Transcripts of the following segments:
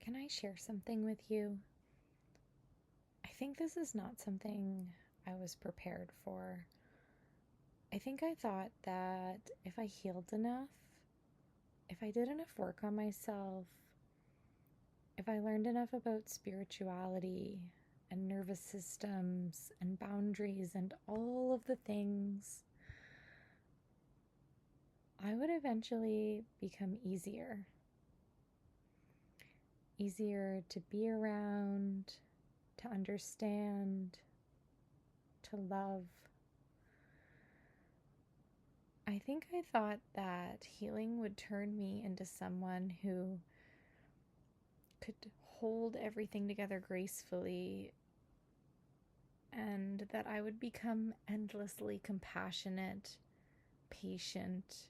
Can I share something with you? I think this is not something I was prepared for. I think I thought that if I healed enough, if I did enough work on myself, if I learned enough about spirituality and nervous systems and boundaries and all of the things, I would eventually become easier to be around, to understand, to love. I think I thought that healing would turn me into someone who could hold everything together gracefully, and that I would become endlessly compassionate, patient,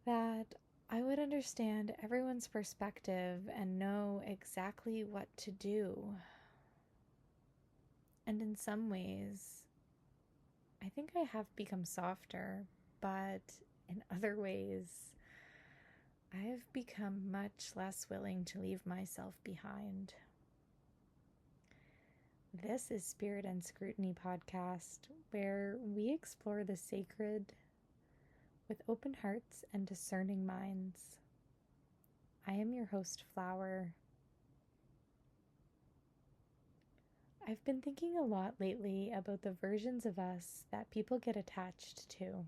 that I would understand everyone's perspective and know exactly what to do. And in some ways, I think I have become softer, but in other ways, I have become much less willing to leave myself behind. This is Spirit and Scrutiny podcast, where we explore the sacred with open hearts and discerning minds. I am your host, Flower. I've been thinking a lot lately about the versions of us that people get attached to.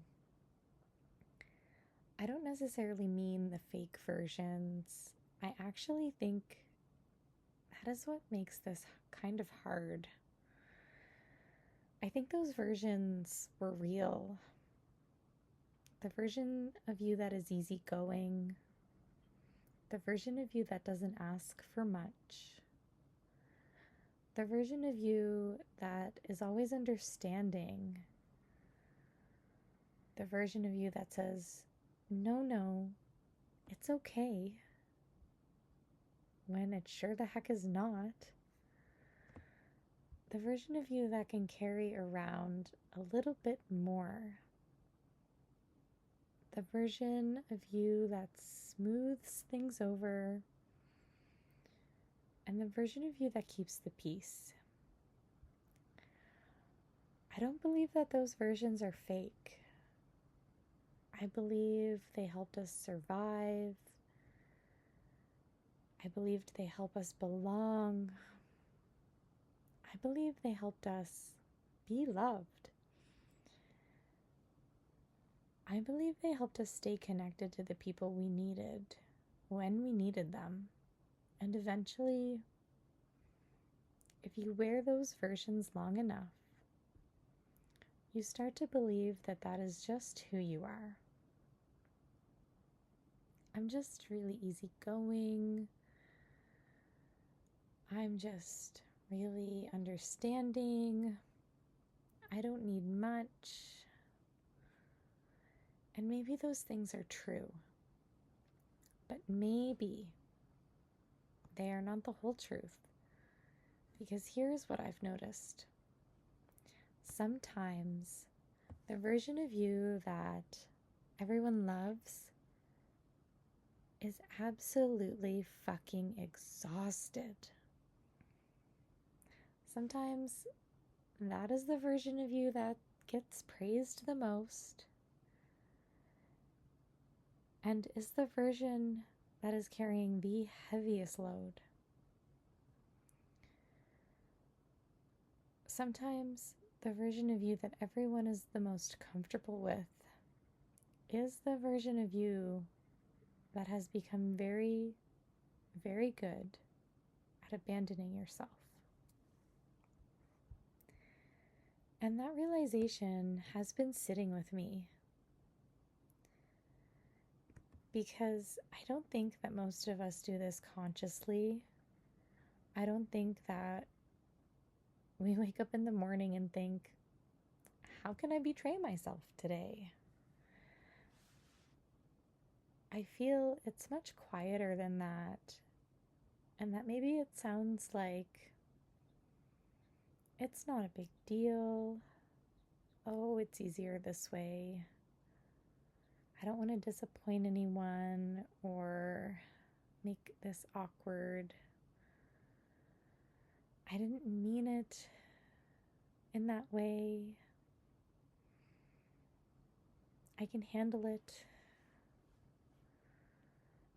I don't necessarily mean the fake versions. I actually think that is what makes this kind of hard. I think those versions were real. The version of you that is easygoing, the version of you that doesn't ask for much, the version of you that is always understanding, the version of you that says, no, it's okay, when it sure the heck is not. The version of you that can carry around a little bit more. The version of you that smooths things over. And the version of you that keeps the peace. I don't believe that those versions are fake. I believe they helped us survive. I believed they help us belong. I believe they helped us be loved. I believe they helped us stay connected to the people we needed when we needed them. And eventually, if you wear those versions long enough, you start to believe that that is just who you are. I'm just really easygoing. I'm just really understanding. I don't need much. And maybe those things are true. But maybe they are not the whole truth. Because here's what I've noticed. Sometimes the version of you that everyone loves is absolutely fucking exhausted. Sometimes that is the version of you that gets praised the most and is the version that is carrying the heaviest load. Sometimes the version of you that everyone is the most comfortable with is the version of you that has become very, very good at abandoning yourself. And that realization has been sitting with me because I don't think that most of us do this consciously. I don't think that we wake up in the morning and think, how can I betray myself today? I feel it's much quieter than that, and that maybe it sounds like it's not a big deal. Oh, it's easier this way. I don't want to disappoint anyone, or this awkward. I didn't mean it in that way. I can handle it.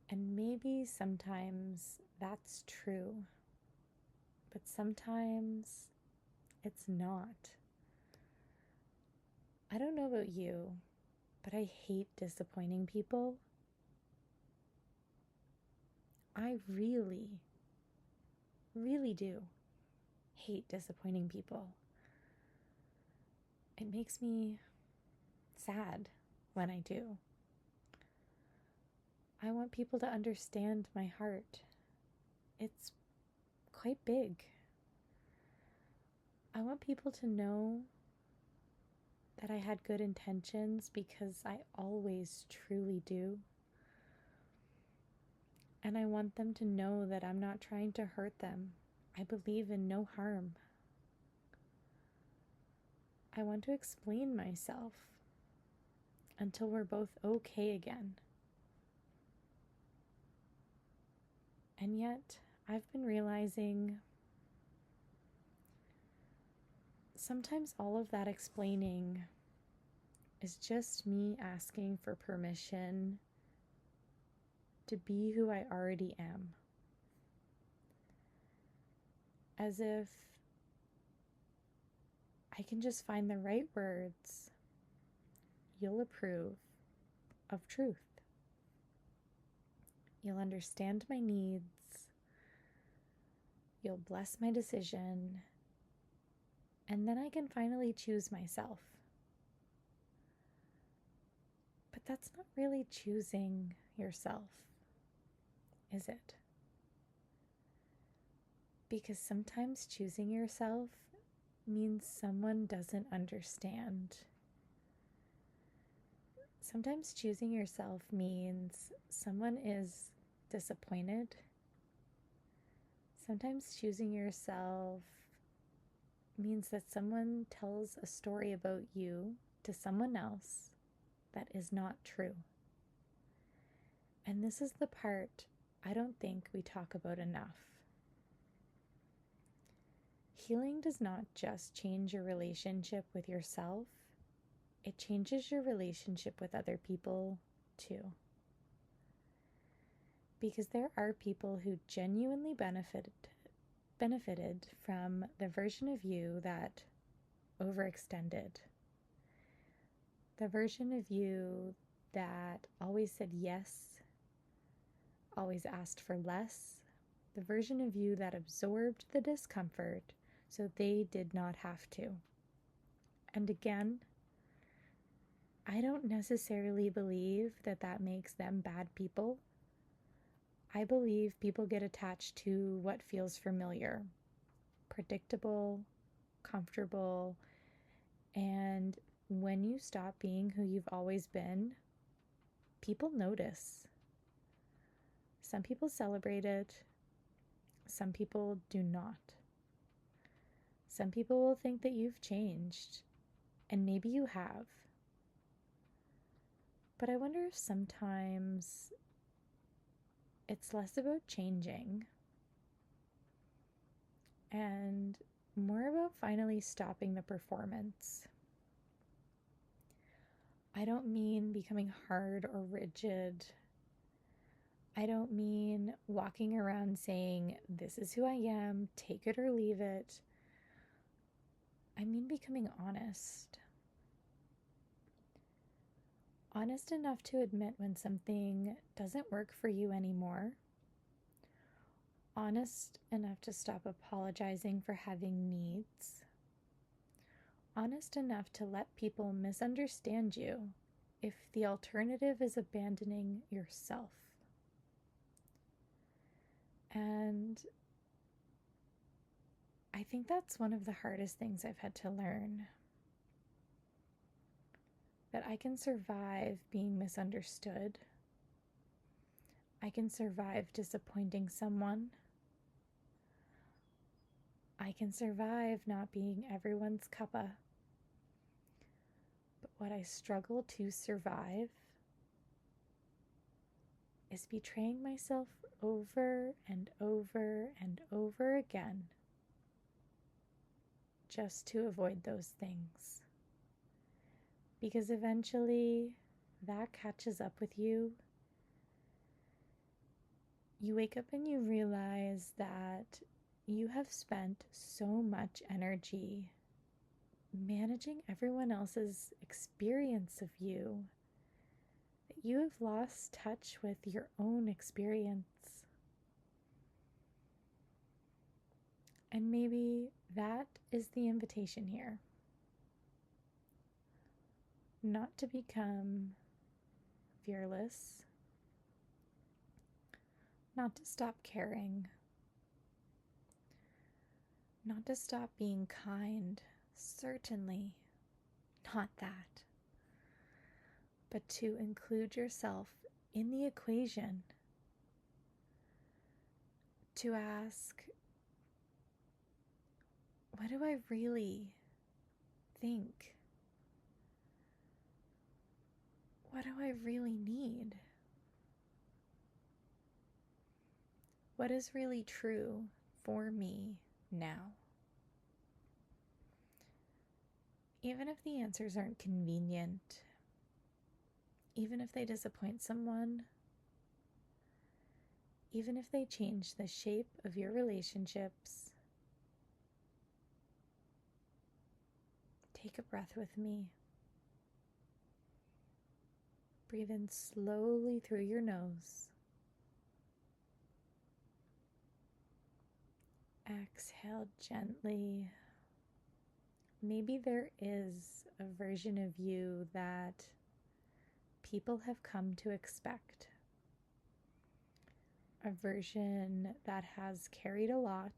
And maybe sometimes that's true, but sometimes it's not. I don't know about you, but I hate disappointing people. I really, really do hate disappointing people. It makes me sad when I do. I want people to understand my heart. It's quite big. I want people to know that I had good intentions, because I always truly do. And I want them to know that I'm not trying to hurt them. I believe in no harm. I want to explain myself until we're both okay again. And yet, I've been realizing sometimes all of that explaining is just me asking for permission to be who I already am. As if I can just find the right words, you'll approve of truth. You'll understand my needs. You'll bless my decision. And then I can finally choose myself. But that's not really choosing yourself, is it? Because sometimes choosing yourself means someone doesn't understand. Sometimes choosing yourself means someone is disappointed. Sometimes choosing yourself means that someone tells a story about you to someone else that is not true. And this is the part I don't think we talk about enough. Healing does not just change your relationship with yourself, it changes your relationship with other people too. Because there are people who genuinely benefited from the version of you that overextended. The version of you that always said yes, always asked for less. The version of you that absorbed the discomfort so they did not have to. And again, I don't necessarily believe that makes them bad people. I believe people get attached to what feels familiar, predictable, comfortable, and when you stop being who you've always been, people notice. Some people celebrate it, some people do not. Some people will think that you've changed, and maybe you have. But I wonder if sometimes it's less about changing and more about finally stopping the performance. I don't mean becoming hard or rigid. I don't mean walking around saying, this is who I am, take it or leave it. I mean becoming honest. Honest enough to admit when something doesn't work for you anymore. Honest enough to stop apologizing for having needs. Honest enough to let people misunderstand you if the alternative is abandoning yourself. And I think that's one of the hardest things I've had to learn. That I can survive being misunderstood. I can survive disappointing someone. I can survive not being everyone's cuppa. But what I struggle to survive is betraying myself over and over and over again just to avoid those things. Because eventually that catches up with you. You wake up and you realize that you have spent so much energy managing everyone else's experience of you that you have lost touch with your own experience. And maybe that is the invitation here. Not to become fearless, not to stop caring, not to stop being kind, certainly not that, but to include yourself in the equation, to ask, what do I really think? What do I really need? What is really true for me now? Even if the answers aren't convenient, even if they disappoint someone, even if they change the shape of your relationships, take a breath with me. Breathe in slowly through your nose. Exhale gently. Maybe there is a version of you that people have come to expect. A version that has carried a lot.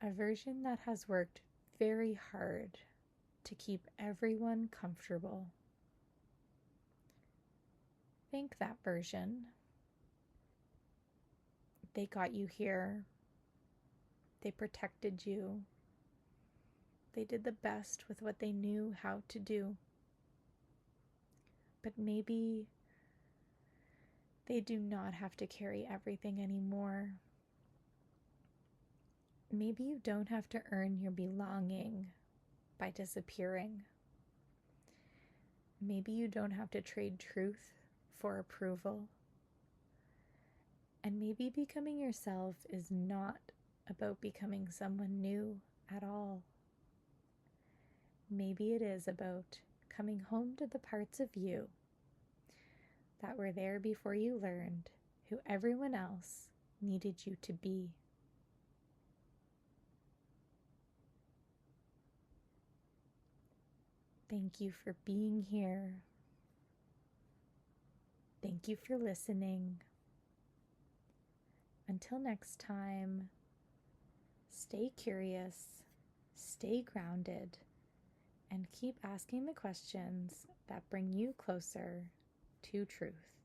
A version that has worked very hard to keep everyone comfortable. Thank that version. They got you here. They protected you. They did the best with what they knew how to do. But maybe they do not have to carry everything anymore. Maybe you don't have to earn your belonging by disappearing. Maybe you don't have to trade truth for approval. And maybe becoming yourself is not about becoming someone new at all. Maybe it is about coming home to the parts of you that were there before you learned who everyone else needed you to be. Thank you for being here. Thank you for listening. Until next time, stay curious, stay grounded, and keep asking the questions that bring you closer to truth.